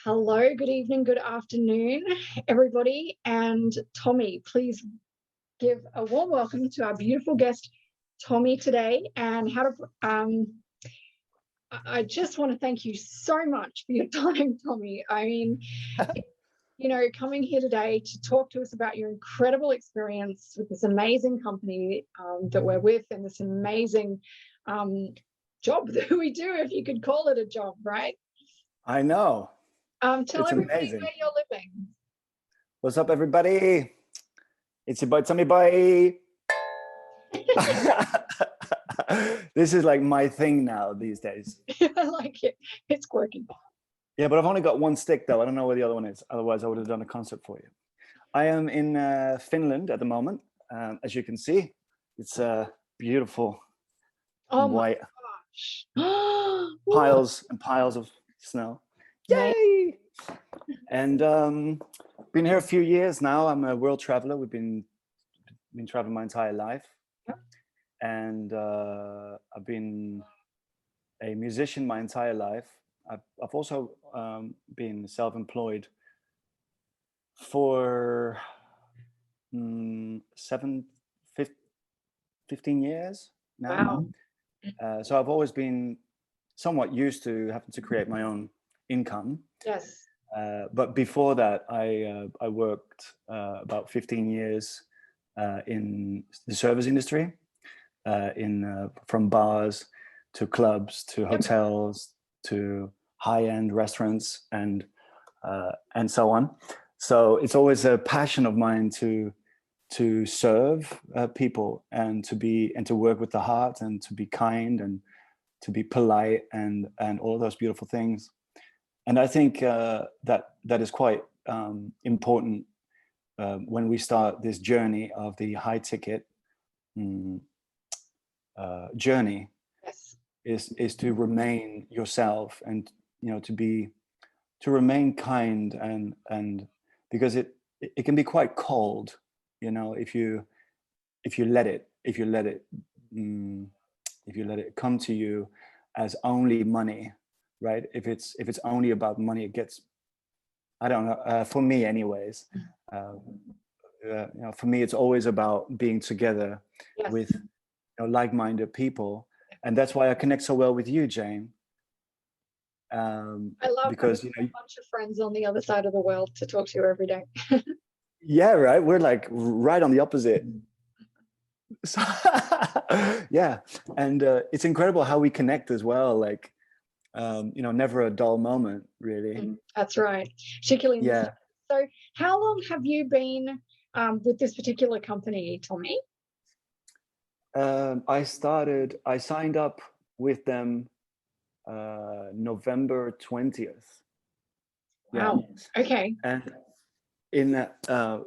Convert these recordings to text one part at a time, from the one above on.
Hello, good evening, good afternoon, everybody. And Tommy, please give a warm welcome to our beautiful guest, Tommy, today. And I just want to thank you so much for your time, Tommy. I mean, coming here today to talk to us about your incredible experience with this amazing company that we're with and this amazing job that we do, if you could call it a job, right? I know. Tell everybody where you're living. What's up, everybody? It's your boy, Tommy Boy. This is like my thing now these days. I like it. It's quirky. Yeah, but I've only got one stick, though. I don't know where the other one is. Otherwise, I would have done a concert for you. I am in Finland at the moment. As you can see, it's beautiful white. Gosh. Piles and piles of snow. Yay! And been here a few years now. I'm a world traveler. We've been traveling my entire life. Yep. And I've been a musician my entire life. I've also been self-employed for 15 years now. Wow. So I've always been somewhat used to having to create my own income. Yes. But before that, I worked about 15 years in the service industry, from bars to clubs to hotels to high-end restaurants and so on. So it's always a passion of mine to serve people and to work with the heart and to be kind and to be polite and all those beautiful things. And I think that is quite important when we start this journey of the high ticket journey. Yes. Is to remain yourself and to remain kind and because it can be quite cold, if you let it come to you as only money, right? If it's only about money, it gets, I don't know, for me anyways, for me it's always about being together with like-minded people. And that's why I connect so well with you, Jane. I love because having a bunch of friends on the other side of the world to talk to every day. Yeah, right. We're like right on the opposite. So, yeah, and it's incredible how we connect as well. Like, never a dull moment, really. That's right. Particularly. Yeah. So, how long have you been with this particular company, Tommy? I signed up with them November 20th. Wow. Yeah. Okay. And in that,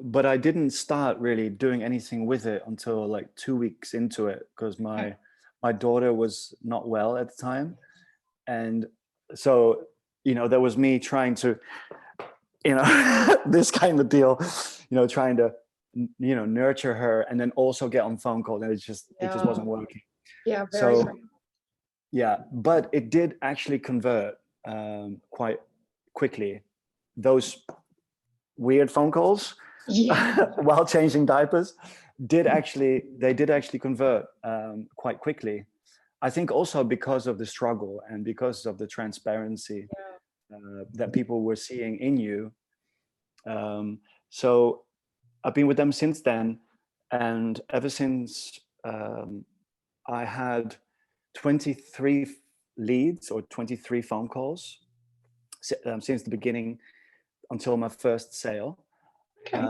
but I didn't start really doing anything with it until like 2 weeks into it, because my daughter was not well at the time. And so, there was me trying to, this kind of deal, trying to, nurture her and then also get on phone calls, and it just wasn't working. Yeah. Very. So, yeah, but it did actually convert quite quickly. Those weird phone calls while changing diapers did actually convert quite quickly. I think also because of the struggle and because of the transparency that people were seeing in you. So I've been with them since then, and ever since I had 23 leads or 23 phone calls since the beginning until my first sale. Okay.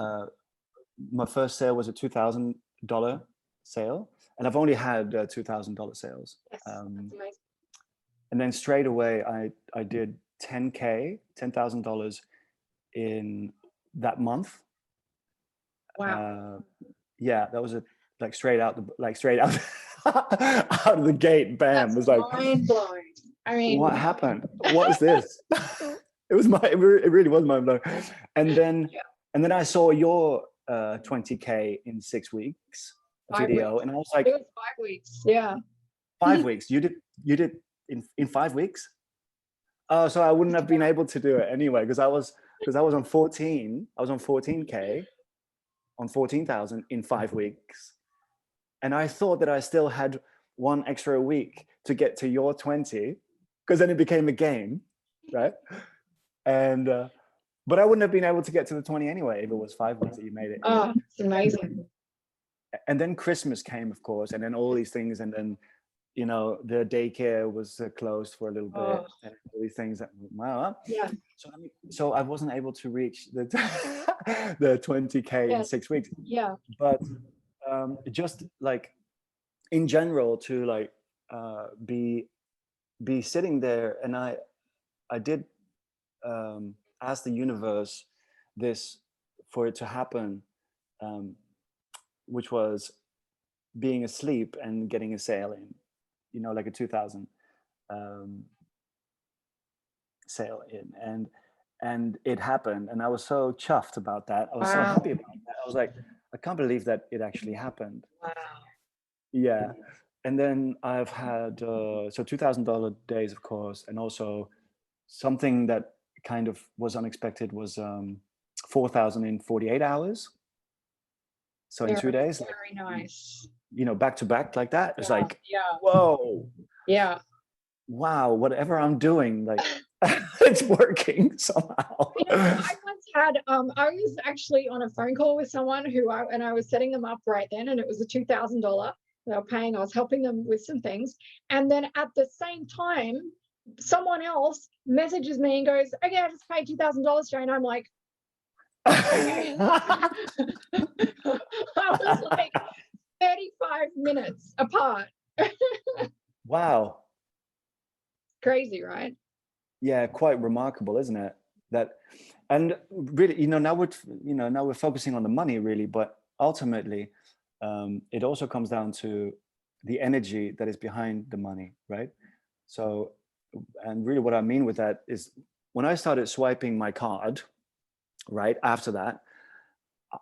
My first sale was a $2,000 sale, and I've only had $2,000 sales. Yes, that's amazing. And then straight away, I did $10,000 in that month. Wow. Yeah, that was straight out out of the gate. Bam! That's it was like mind blowing. I mean, what happened? What is this? It really was mind blowing. And then I saw your 20K in 6 weeks video, and I was like, it was 5 weeks. Yeah. 5 weeks. You did in 5 weeks? Oh, so I wouldn't have been able to do it anyway because I was on 14. I was on 14K on 14,000 in 5 weeks, and I thought that I still had one extra week to get to your 20, because then it became a game, right? And but I wouldn't have been able to get to the 20 anyway if it was 5 weeks that you made it. Oh, it's amazing. And then Christmas came, of course, and then all these things, and then the daycare was closed for a little bit, and all these things that, wow. Yeah. So I wasn't able to reach the the 20K in 6 weeks. Yeah. But just like in general to like be sitting there, and I did ask the universe this for it to happen, which was being asleep and getting a sale in, like a 2000 sale in, and it happened, and I was so chuffed about that. I was so happy about that. I was like, I can't believe that it actually happened. Wow. Yeah. And then I've had so $2,000 days, of course, and also something that kind of was unexpected was 4,000 in 48 hours. So in 2 days, very nice. Back to back like that. It's like, yeah, whoa, yeah. wow, whatever I'm doing, like it's working somehow. I once had I was actually on a phone call with someone and I was setting them up right then, and it was a $2,000 they were paying. I was helping them with some things, and then at the same time someone else messages me and goes, okay, I just paid $2,000, Jane. I'm like, okay. I was like 35 minutes apart. Wow. Crazy, right? Yeah, quite remarkable, isn't it? That, and really, now we're focusing on the money, really, but ultimately, it also comes down to the energy that is behind the money, right? So, and really, what I mean with that is, when I started swiping my card, right after that,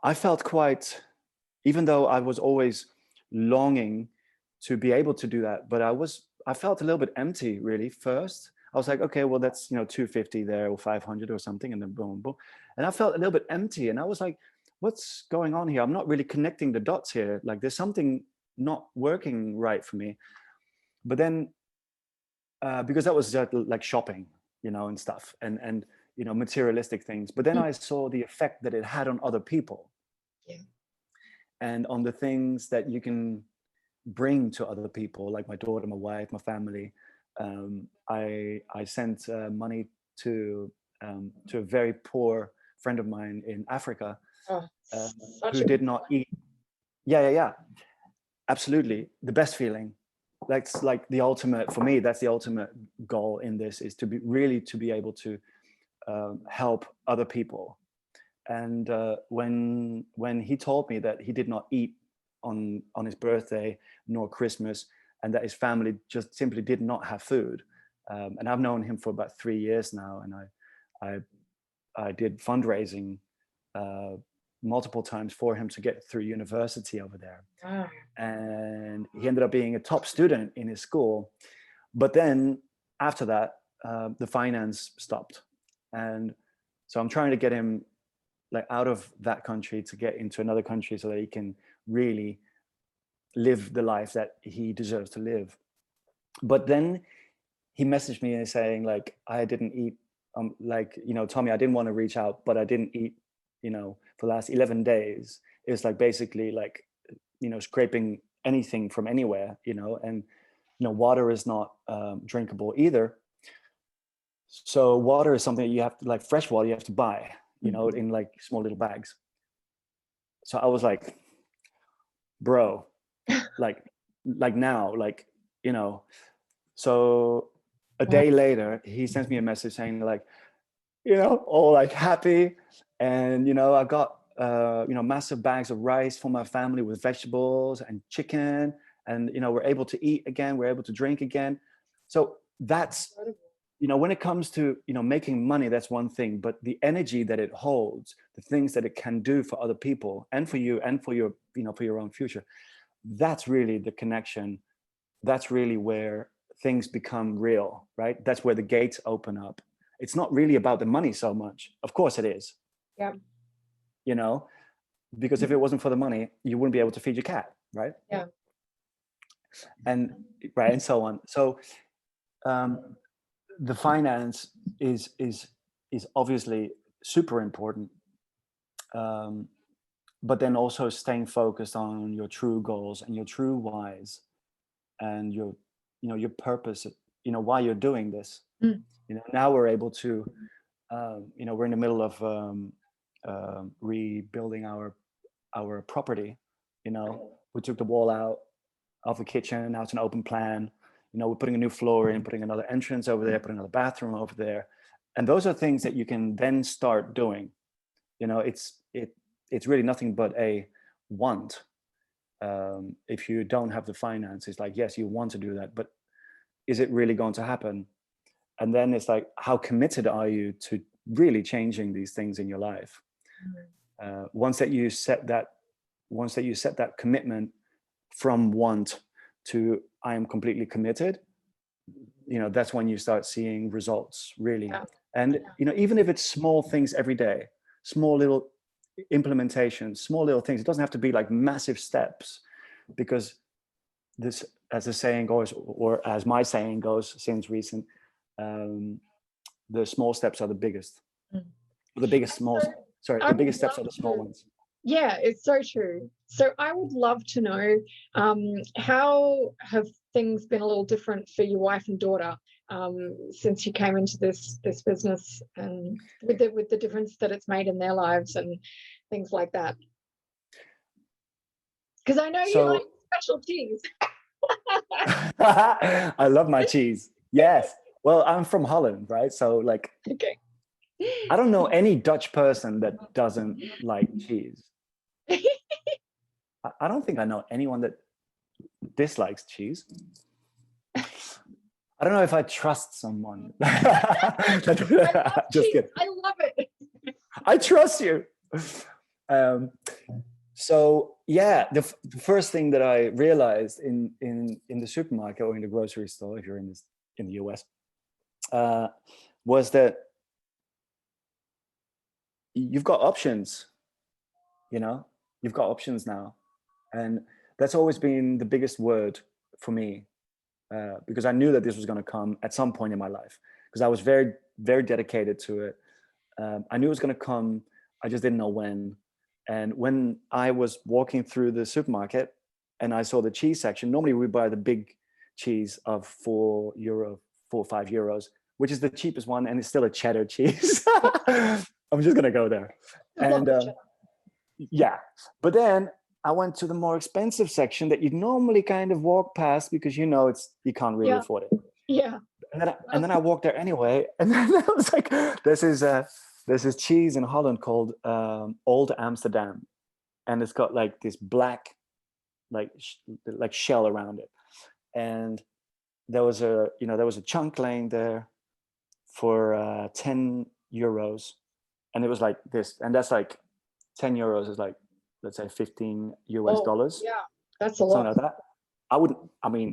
I felt quite, even though I was always longing to be able to do that, but I felt a little bit empty, really. First, I was like, okay, well, that's 250 there, or 500 or something, and then boom, boom, and I felt a little bit empty, and I was like, what's going on here? I'm not really connecting the dots here. Like, there's something not working right for me. But then, because that was just like shopping, and stuff, and materialistic things. But then I saw the effect that it had on other people, and on the things that you can bring to other people, like my daughter, my wife, my family. I sent money to a very poor friend of mine in Africa, who did not eat. Yeah. Absolutely, the best feeling. That's like the ultimate for me. That's the ultimate goal in this, is to be able to help other people. And when he told me that he did not eat on his birthday nor Christmas, and that his family just simply did not have food, and I've known him for about 3 years now, and I did fundraising multiple times for him to get through university over there. And he ended up being a top student in his school. But then after that, the finance stopped, and so I'm trying to get him like out of that country to get into another country so that he can really live the life that he deserves to live. But then he messaged me saying, like, I didn't eat, Tommy, I didn't want to reach out, but I didn't eat, for the last 11 days. It's like basically like, scraping anything from anywhere, and, water is not drinkable either. So water is something that you have to, like fresh water, you have to buy, in like small little bags. So I was like, bro, like now, like, so a day later, he sends me a message saying like, all like happy. And, I got, massive bags of rice for my family with vegetables and chicken. And, we're able to eat again, we're able to drink again. So that's, when it comes to, making money, that's one thing, but the energy that it holds, the things that it can do for other people and for you and for your, for your own future, that's really the connection. That's really where things become real, right? That's where the gates open up. It's not really about the money so much. Of course it is. Yeah. You know, because if it wasn't for the money, you wouldn't be able to feed your cat, right? Yeah. And right, and so on. So the finance is obviously super important, but then also staying focused on your true goals and your true whys, and your, you know, your purpose. You know, why you're doing this. Mm. You know, now we're able to, you know, we're in the middle of rebuilding our property. You know, we took the wall out of the kitchen. Now it's an open plan. You know, we're putting a new floor in, putting another entrance over there, putting another bathroom over there. And those are things that you can then start doing. You know, it's really nothing but a want. If you don't have the finances, like, yes, you want to do that, but is it really going to happen? And then it's like, how committed are you to really changing these things in your life? Once that you set that commitment from want to I am completely committed, you know, that's when you start seeing results, really. Yeah. And you know, even if it's small things every day, small little implementations, small little things, it doesn't have to be like massive steps, because this, as the saying goes, or as my saying goes since recent, the small steps are the biggest. The biggest the biggest steps are the small ones. Yeah, it's so true. So I would love to know, how have things been a little different for your wife and daughter since you came into this business, and with the difference that it's made in their lives and things like that? Because I know you like special cheese. I love my cheese. Yes. Well, I'm from Holland, right? So like, Okay. I don't know any Dutch person that doesn't like cheese. I don't think I know anyone that dislikes cheese. I don't know if I trust someone. Just kidding. I love it. I trust you. So yeah, the first thing that I realized in the supermarket or in the grocery store, if you're in the US, was that you've got options. You know, you've got options now, and that's always been the biggest word for me, because I knew that this was going to come at some point in my life, because I was very, very dedicated to it. I knew it was going to come. I just didn't know when. And when I was walking through the supermarket and I saw the cheese section, normally we buy the big cheese of €4, 4 or 5 euros, which is the cheapest one, and it's still a cheddar cheese. I'm just going to go there. And yeah, but then I went to the more expensive section that you normally kind of walk past because you know you can't really afford it. Yeah. And then I walked there anyway, and then I was like, there's this cheese in Holland called Old Amsterdam, and it's got like this black like shell around it. And there was a chunk laying there for 10 euros, and it was like this, and that's like 10 euros is like, let's say $15 US. Yeah, that's a lot. Something like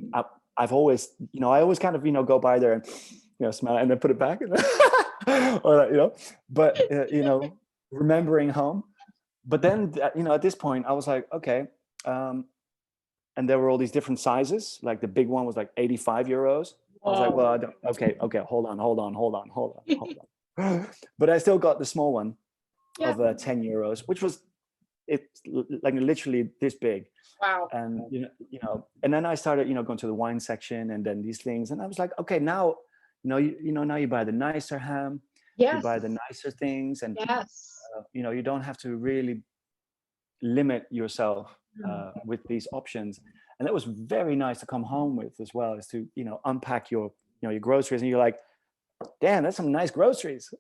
that. I've always, I always kind of, go by there and, smell it and then put it back. Or, but, remembering home. But then, at this point, I was like, okay. And there were all these different sizes. Like the big one was like 85 euros. I was like, well, okay, hold on. But I still got the small one of 10 euros, which was like literally this big. Wow. And and then I started going to the wine section and then these things, and I was like, okay, now now you buy the nicer ham, you buy the nicer things, and you don't have to really limit yourself with these options. And that was very nice to come home with as well, is to unpack your your groceries, and you're like, damn, that's some nice groceries.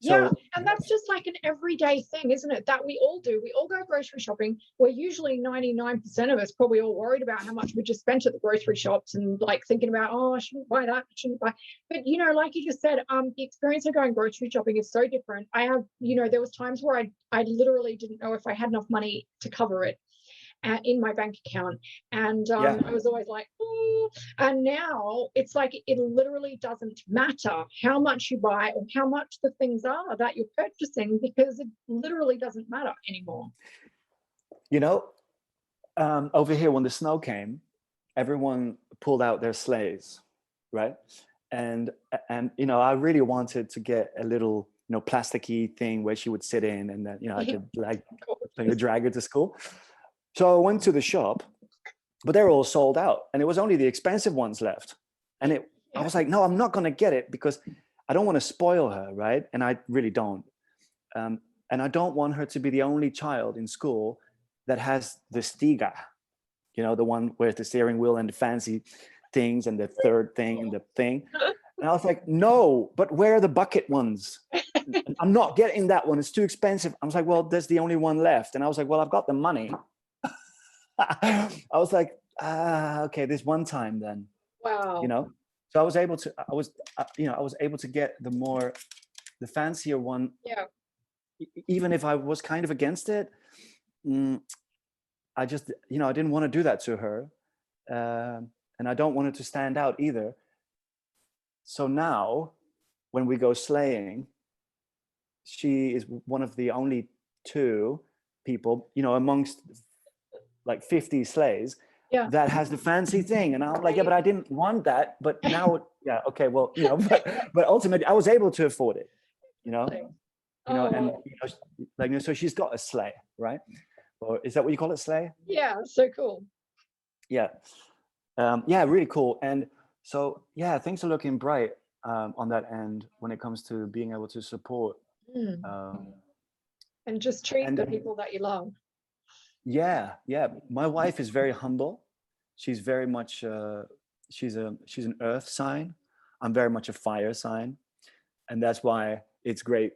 Yeah, and that's just like an everyday thing, isn't it? That we all do. We all go grocery shopping. We're usually 99% of us probably all worried about how much we just spent at the grocery shops and like thinking about, oh, I shouldn't buy that, I shouldn't buy. But like you just said, the experience of going grocery shopping is so different. I have, there was times where I literally didn't know if I had enough money to cover it in my bank account, and I was always like, oh, And now it's like it literally doesn't matter how much you buy or how much the things are that you're purchasing, because it literally doesn't matter anymore. You know, over here when the snow came, everyone pulled out their sleighs, right? And you know, I really wanted to get a little, you know, plasticky thing where she would sit in, and then, you know, I could like drag her to school. So I went to the shop, but they're all sold out, and it was only the expensive ones left. And I was like, no, I'm not going to get it because I don't want to spoil her, right? And I really don't. And I don't want her to be the only child in school that has the Stiga, you know, the one with the steering wheel and the fancy things and the third thing and the thing. And I was like, no, but where are the bucket ones? I'm not getting that one. It's too expensive. I was like, well, there's the only one left. And I was like, well, I've got the money. I was like, okay, this one time then. Wow. You know, so I was able to, I was able to get the fancier one. Yeah. Even if I was kind of against it, I just, you know, I didn't want to do that to her. And I don't want it to stand out either. So now when we go sleighing, she is one of the only 2 people, you know, amongst like 50 sleighs that has the fancy thing. And I'm like, yeah, but I didn't want that. But now, yeah, okay, well, you know, but ultimately I was able to afford it, you know, and, you know, like, you know, so she's got a sleigh, right? Or is that what you call it, sleigh? Yeah, so cool. Yeah. Yeah, really cool. And so, yeah, things are looking bright on that end when it comes to being able to support. And just treat the people that you love. Yeah, yeah. My wife is very humble. She's very much, she's an earth sign. I'm very much a fire sign. And that's why it's great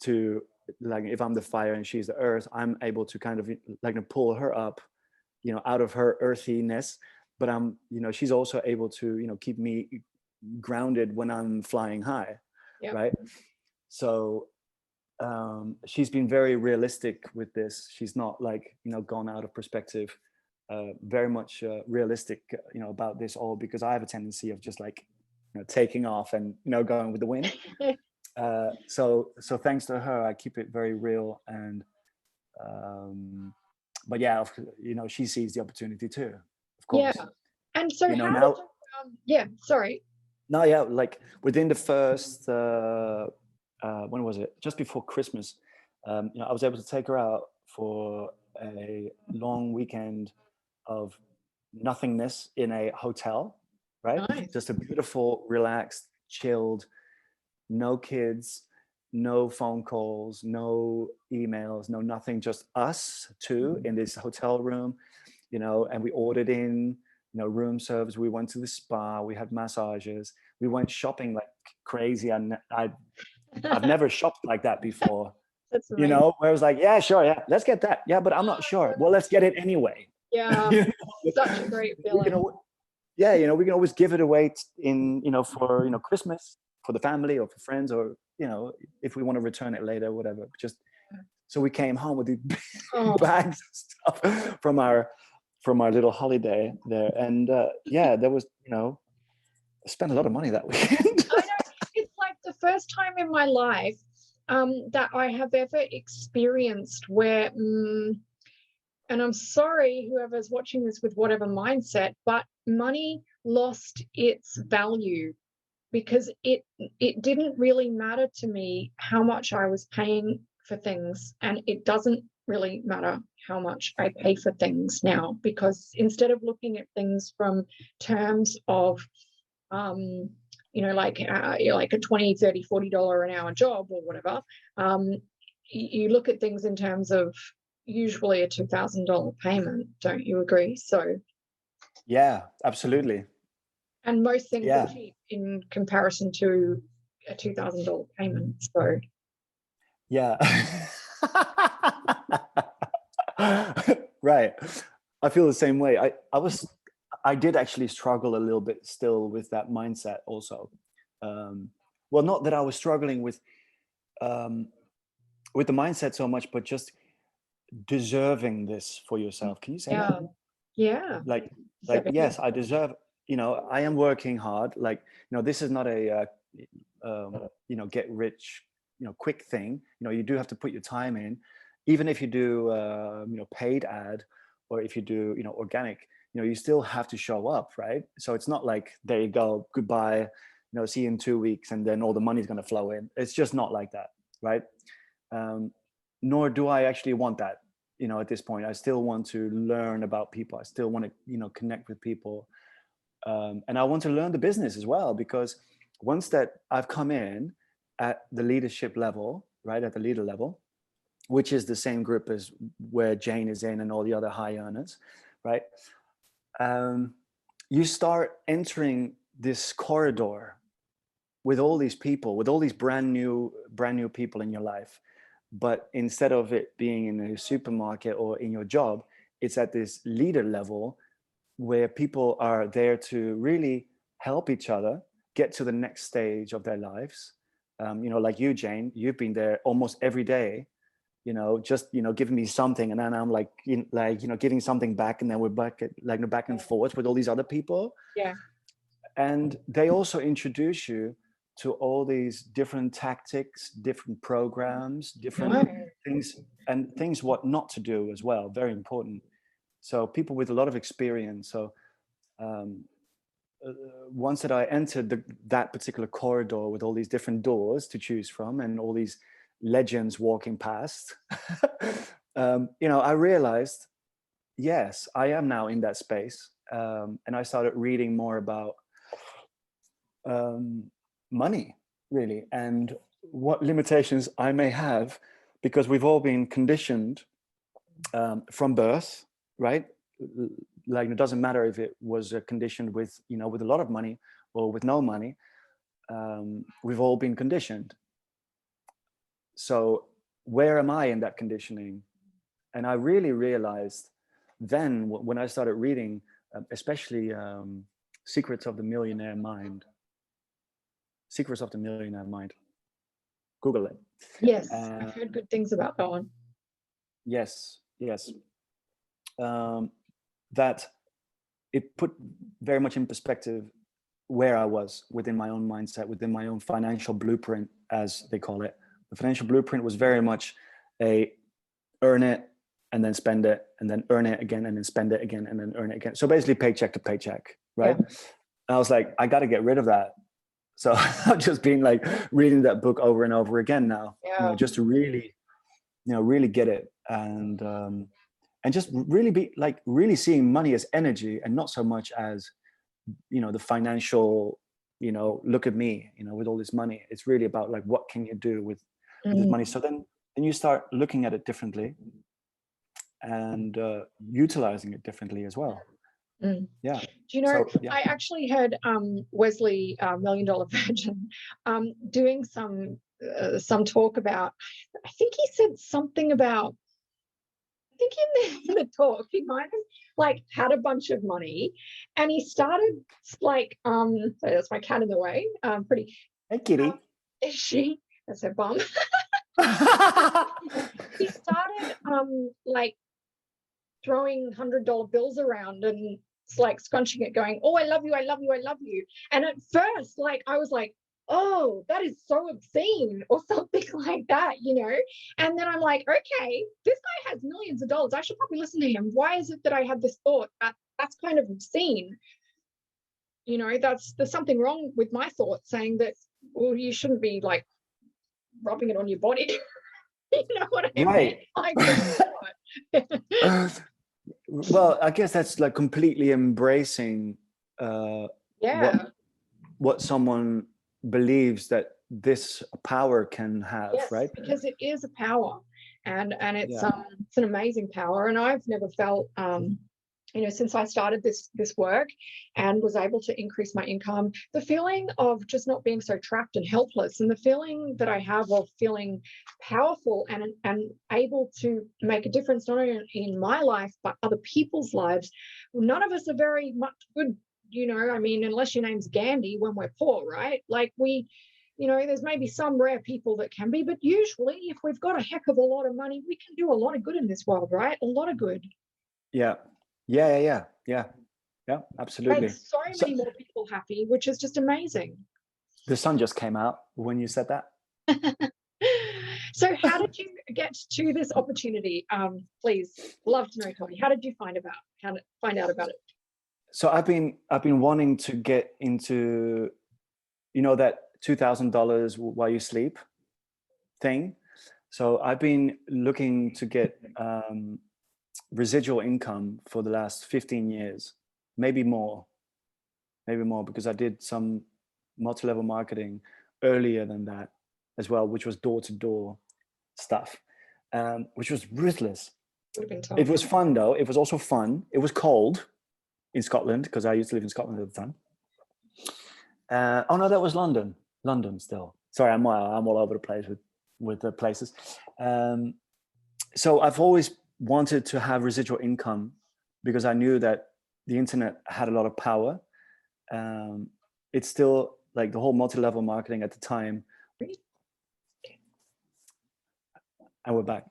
to, like, if I'm the fire and she's the earth, I'm able to kind of like pull her up, you know, out of her earthiness. But I'm, you know, she's also able to, you know, keep me grounded when I'm flying high, right? So she's been very realistic with this. She's not like, you know, gone out of perspective. Very much realistic, you know, about this all, because I have a tendency of just like, you know, taking off and, you know, going with the wind. So thanks to her, I keep it very real. And but yeah, you know, she sees the opportunity too, of course. Yeah. And so, you know, how now, did you, yeah, sorry. No, yeah, like within the first when was it? Just before Christmas, you know, I was able to take her out for a long weekend of nothingness in a hotel, right? Nice. Just a beautiful, relaxed, chilled, no kids, no phone calls, no emails, no nothing, just us 2 in this hotel room, you know, and we ordered in, you know, room service. We went to the spa, we had massages, we went shopping like crazy. And I've never shopped like that before. That's you know, where I was like, yeah, sure, yeah, let's get that. Yeah, but I'm not sure. Well, let's get it anyway. Yeah, You know? such a great feeling. You know, yeah, you know, we can always give it away in, you know, for, you know, Christmas, for the family or for friends, or, you know, if we want to return it later, whatever. Just so we came home with these bags of stuff from our little holiday there. And yeah, there was, you know, I spent a lot of money that weekend. I know. It's like the first time in my life that I have ever experienced where, and I'm sorry, whoever's watching this with whatever mindset, but money lost its value, because it didn't really matter to me how much I was paying for things, and it doesn't really matter how much I pay for things now, because instead of looking at things from terms of you know, like a $20, $30, $40 an hour job or whatever, you look at things in terms of usually a $2,000 payment. Don't you agree? So yeah, absolutely. And most things are cheap in comparison to a $2,000 payment. So yeah. Right. I feel the same way. I did actually struggle a little bit still with that mindset also. Well, not that I was struggling with the mindset so much, but just deserving this for yourself. Can you say that? Yeah. Like yes, I deserve I am working hard. Like, this is not a, get rich, quick thing. You do have to put your time in, even if you do, paid ad, or if you do, organic, you still have to show up, right? So it's not like, there you go, goodbye, see you in 2 weeks, and then all the money's going to flow in. It's just not like that, right? Nor do I actually want that, at this point. I still want to learn about people. I still want to, connect with people. And I want to learn the business as well, because once that I've come in at the leadership level, right, at the leader level, which is the same group as where Jane is in and all the other high earners, right? You start entering this corridor with all these people, with all these brand new people in your life. But instead of it being in a supermarket or in your job, it's at this leader level where people are there to really help each other get to the next stage of their lives. Like you, Jane, you've been there almost every day, just, giving me something. And then I'm like, giving something back. And then we're back and forth with all these other people. Yeah. And they also introduce you to all these different tactics, different programs, different things, and things what not to do as well. Very important. So people with a lot of experience. So once that I entered that particular corridor with all these different doors to choose from and all these legends walking past, I realized, yes, I am now in that space. And I started reading more about money, really, and what limitations I may have, because we've all been conditioned from birth, right? Like, it doesn't matter if it was conditioned with, with a lot of money or with no money. We've all been conditioned. So where am I in that conditioning? And I really realized then when I started reading, especially Secrets of the Millionaire Mind. Secrets of the Millionaire Mind. Google it. Yes, I've heard good things about that one. Yes. That it put very much in perspective where I was within my own mindset, within my own financial blueprint, as they call it. The financial blueprint was very much a earn it and then spend it, and then earn it again and then spend it again and then earn it again. So basically paycheck to paycheck, right? Yeah. I was like, I got to get rid of that. So I've just been like reading that book over and over again now, just to really, really get it. And just really be like really seeing money as energy and not so much as, the financial, look at me, with all this money. It's really about like, what can you do with this money? So then you start looking at it differently and utilizing it differently as well. Yeah. Do you know, I actually heard Wesley, $1 Million Virgin, doing some talk about, I think he said something about, I think in the talk, he might have like had a bunch of money and he started like, sorry, that's my cat in the way. Pretty. Hey, kitty. Is she? That's her bum. He started like throwing $100 bills around and it's like scrunching it going, oh, I love you, I love you, I love you. And at first, like, I was like, oh, that is so obscene or something like that, And then I'm like, okay, this guy has millions of dollars. I should probably listen to him. Why is it that I have this thought that's kind of obscene? There's something wrong with my thought saying that, well, you shouldn't be like rubbing it on your body. You know what I mean? Right. Well, I guess that's like completely embracing what someone believes that this power can have, right? Because it is a power, and it's an amazing power. And I've never felt since I started this work and was able to increase my income, the feeling of just not being so trapped and helpless, and the feeling that I have of feeling powerful and able to make a difference not only in my life but other people's lives. None of us are very much good, unless your name's Gandhi when we're poor, right? Like there's maybe some rare people that can be, but usually if we've got a heck of a lot of money, we can do a lot of good in this world, right? A lot of good. Yeah. Yeah, absolutely. Made so many more people happy, which is just amazing. The sun just came out when you said that. So how did you get to this opportunity? Please, love to know, Tommy. How did you find out about it? So I've been wanting to get into, that $2,000 while you sleep thing. So I've been looking to get residual income for the last 15 years, maybe more, because I did some multi-level marketing earlier than that as well, which was door-to-door stuff, which was ruthless. It was fun though. It was also fun. It was cold in Scotland because I used to live in Scotland at the time. Oh no, that was London still. Sorry, I'm all over the place with the places. So I've always wanted to have residual income because I knew that the internet had a lot of power. It's still like the whole multi-level marketing at the time. And we're back.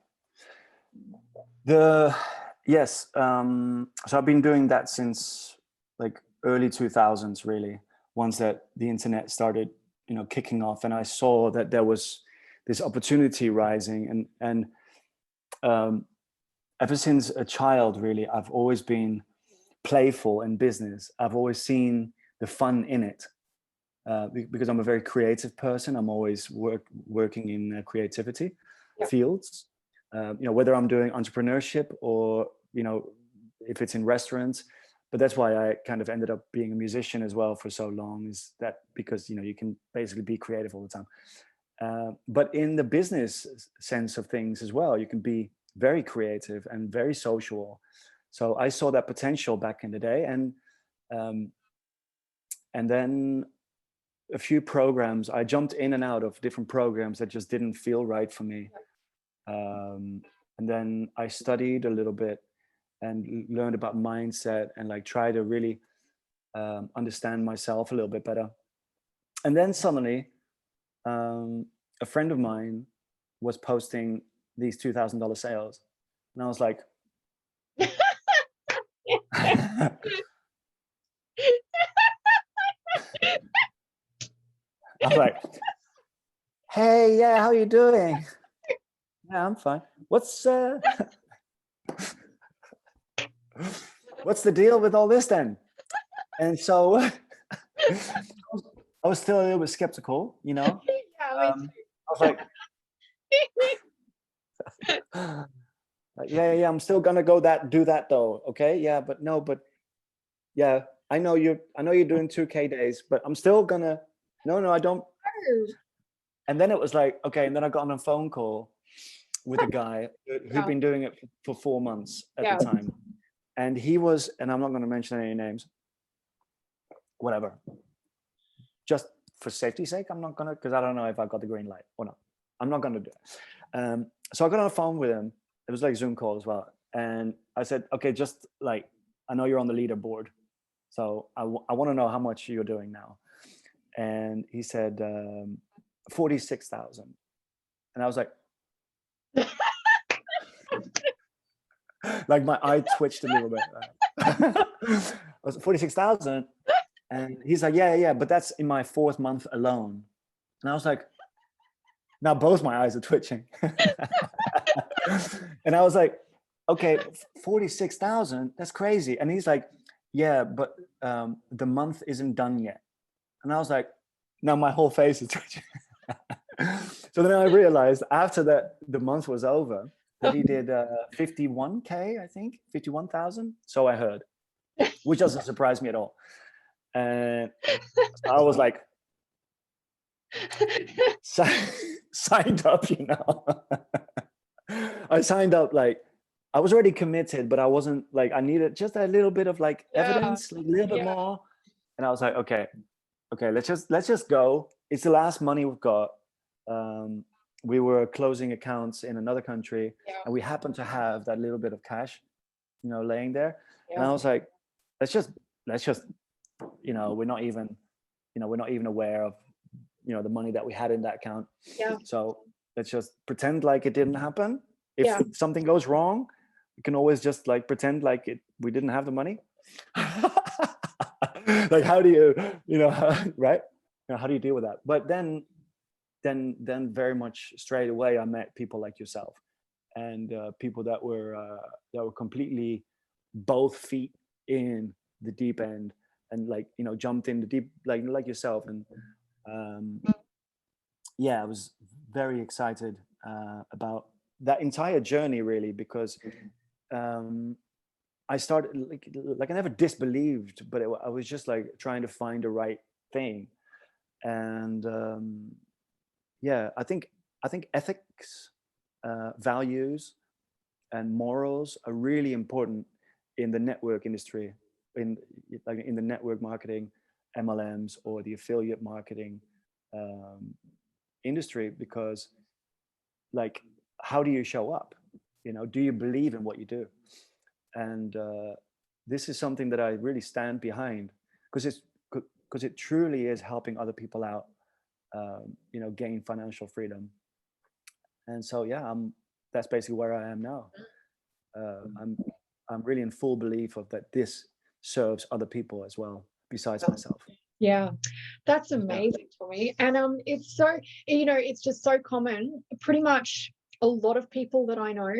Yes. So I've been doing that since like early 2000s, really. Once that the internet started, kicking off, and I saw that there was this opportunity rising, and ever since a child, really, I've always been playful in business. I've always seen the fun in it because I'm a very creative person. I'm always working in creativity fields. Whether I'm doing entrepreneurship or if it's in restaurants. But that's why I kind of ended up being a musician as well for so long, is that because you can basically be creative all the time. But in the business sense of things as well, you can be very creative and very social. So I saw that potential back in the day, and then a few programs, I jumped in and out of different programs that just didn't feel right for me. And then I studied a little bit and learned about mindset and like try to really understand myself a little bit better. And then suddenly a friend of mine was posting these $2,000 sales, and I was like, I was like, hey, yeah, how you doing? Yeah, I'm fine. What's the deal with all this then? And so I was still a little bit skeptical, Yeah, I was like, yeah, I'm still gonna do that though. Okay, yeah, but yeah, I know you're doing 2K days, but I'm still gonna, no, I don't. And then it was like, okay, and then I got on a phone call with a guy who'd been doing it for 4 months at the time. And he was, and I'm not going to mention any names, whatever. Just for safety's sake, I'm not going to, because I don't know if I got the green light or not. I'm not going to do it. So I got on the phone with him. It was like a Zoom call as well. And I said, okay, just like, I know you're on the leaderboard. So I want to know how much you're doing now. And he said, 46,000. And I was like, like my eye twitched a little bit. I was 46,000. And he's like, yeah, but that's in my 4th month alone. And I was like, now both my eyes are twitching. And I was like, okay, 46,000, that's crazy. And he's like, yeah, but the month isn't done yet. And I was like, now my whole face is twitching. So then I realized after that the month was over that he did 51K, I think, 51,000. So I heard, which doesn't surprise me at all. And I was like, signed up, I signed up, like, I was already committed, but I wasn't like, I needed just a little bit of like evidence, a little bit more. And I was like, okay, let's just go. It's the last money we've got. We were closing accounts in another country, and we happened to have that little bit of cash, laying there. And I was like, let's just, we're not even aware of, the money that we had in that account. So let's just pretend like it didn't happen. If something goes wrong, we can always just like pretend like we didn't have the money. Like, how do you, right? How do you deal with that? But then very much straight away, I met people like yourself, and people that were completely both feet in the deep end, and like, jumped in the deep, like yourself. And yeah, I was very excited about that entire journey, really, because I started like I never disbelieved, but I was just like trying to find the right thing. And yeah, I think ethics, values, and morals are really important in the network industry, in the network marketing, MLMs, or the affiliate marketing industry, because like, how do you show up? Do you believe in what you do? And this is something that I really stand behind, because it truly is helping other people out, gain financial freedom. And so yeah, that's basically where I am now. I'm really in full belief of that this serves other people as well besides myself. Yeah, that's amazing, Tommy. And it's so, it's just so common. Pretty much a lot of people that I know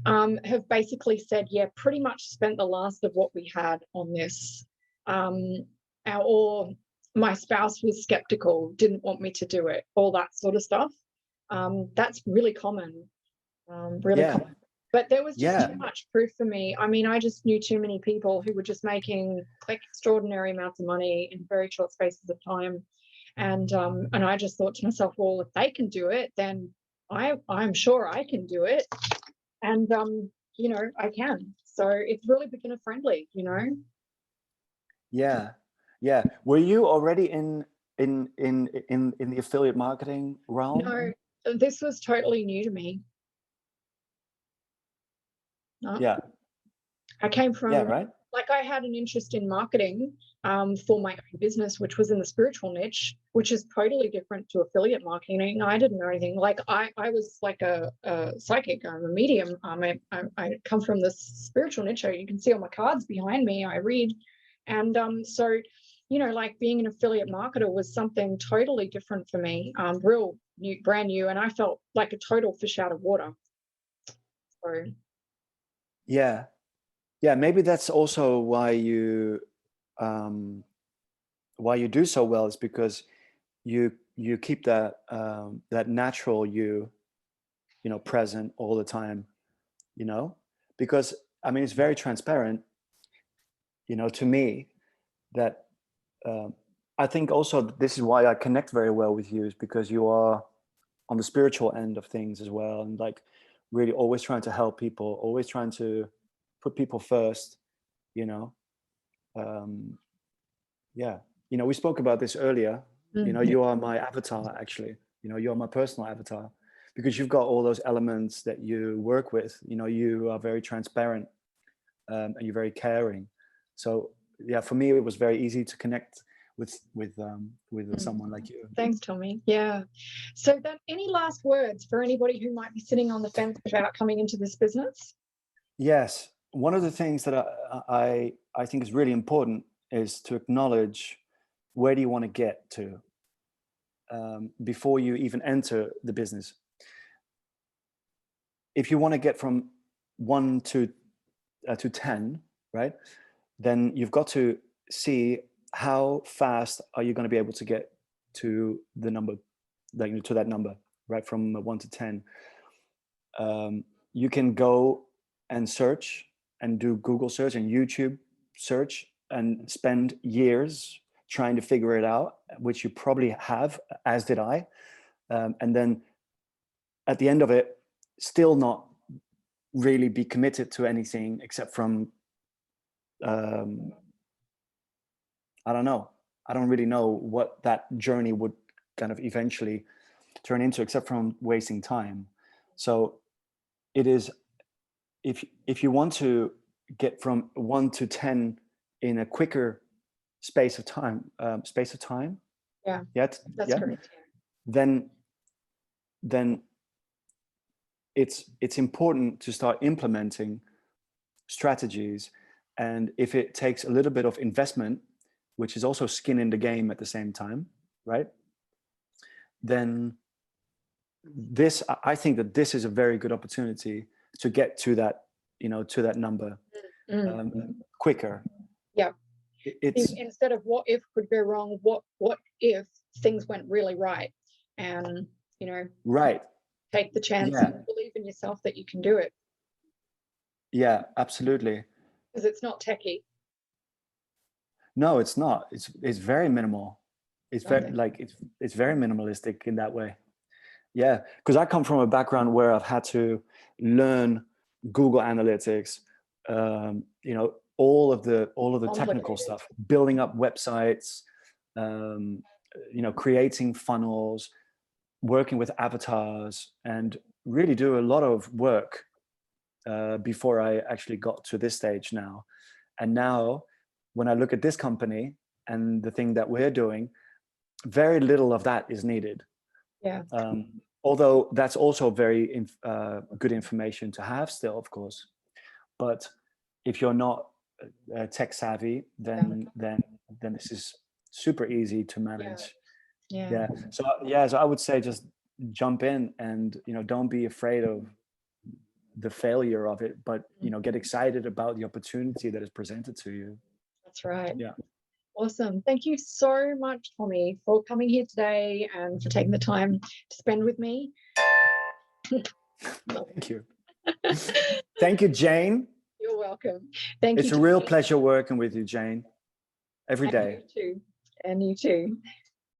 have basically said, yeah, pretty much spent the last of what we had on this. Or my spouse was skeptical, didn't want me to do it, all that sort of stuff. That's really common, common. But there was just too much proof for me. I mean, I just knew too many people who were just making like extraordinary amounts of money in very short spaces of time. And I just thought to myself, well, if they can do it, then I'm sure I can do it. And I can. So it's really beginner friendly, Yeah. Were you already in the affiliate marketing realm? No, this was totally new to me. No. Yeah. I came from, right. like, I had an interest in marketing for my own business, which was in the spiritual niche, which is totally different to affiliate marketing. I didn't know anything. Like, I was like a psychic. I'm a medium. I come from this spiritual niche. You can see all my cards behind me. I read. And so, like, being an affiliate marketer was something totally different for me, real new, brand new. And I felt like a total fish out of water. So. Yeah, maybe that's also why you do so well, is because you keep that that natural you present all the time, because I mean, it's very transparent, to me, that I think also this is why I connect very well with you, is because you are on the spiritual end of things as well, and like really always trying to help people, always trying to put people first, yeah, we spoke about this earlier. You are my avatar, actually. You're my personal avatar, because you've got all those elements that you work with. You are very transparent, and you're very caring. So yeah, for me it was very easy to connect with someone like you. Thanks, Tommy. Yeah. So then, any last words for anybody who might be sitting on the fence about coming into this business? Yes. One of the things that I think is really important is to acknowledge, where do you want to get to before you even enter the business. If you want to get from 1 to 10, right, then you've got to see how fast are you going to be able to get to the number, like to that number, right, from 1 to 10. You can go and search and do Google search and YouTube search and spend years trying to figure it out, which you probably have, as did I. And then at the end of it, still not really be committed to anything except from, I don't know. I don't really know what that journey would kind of eventually turn into, except from wasting time. So it is, if you want to get from 1 to 10 in a quicker space of time, Yeah, that's correct. Then it's important to start implementing strategies. And if it takes a little bit of investment, which is also skin in the game at the same time, right? Then I think that this is a very good opportunity to get to that, to that number quicker. Yeah. It's instead of what if could go wrong, what if things went really right, and right. take the chance and believe in yourself that you can do it. Yeah, absolutely. Because it's not techie. No, it's not. It's very minimal. It's very it's very minimalistic in that way. Yeah, because I come from a background where I've had to learn Google Analytics, all of the technical stuff, building up websites, creating funnels, working with avatars, and really do a lot of work before I actually got to this stage now. And now, when I look at this company and the thing that we're doing, very little of that is needed. Yeah. Although that's also very good information to have still, of course. But if you're not tech savvy, then this is super easy to manage. Yeah. So I would say just jump in and don't be afraid of the failure of it, but get excited about the opportunity that is presented to you. That's right. Yeah. Awesome. Thank you so much, Tommy, for coming here today and for taking the time to spend with me. Thank you. Thank you, Jane. You're welcome. Thank you. It's a real pleasure working with you, Jane. Every day. And you too. And you too.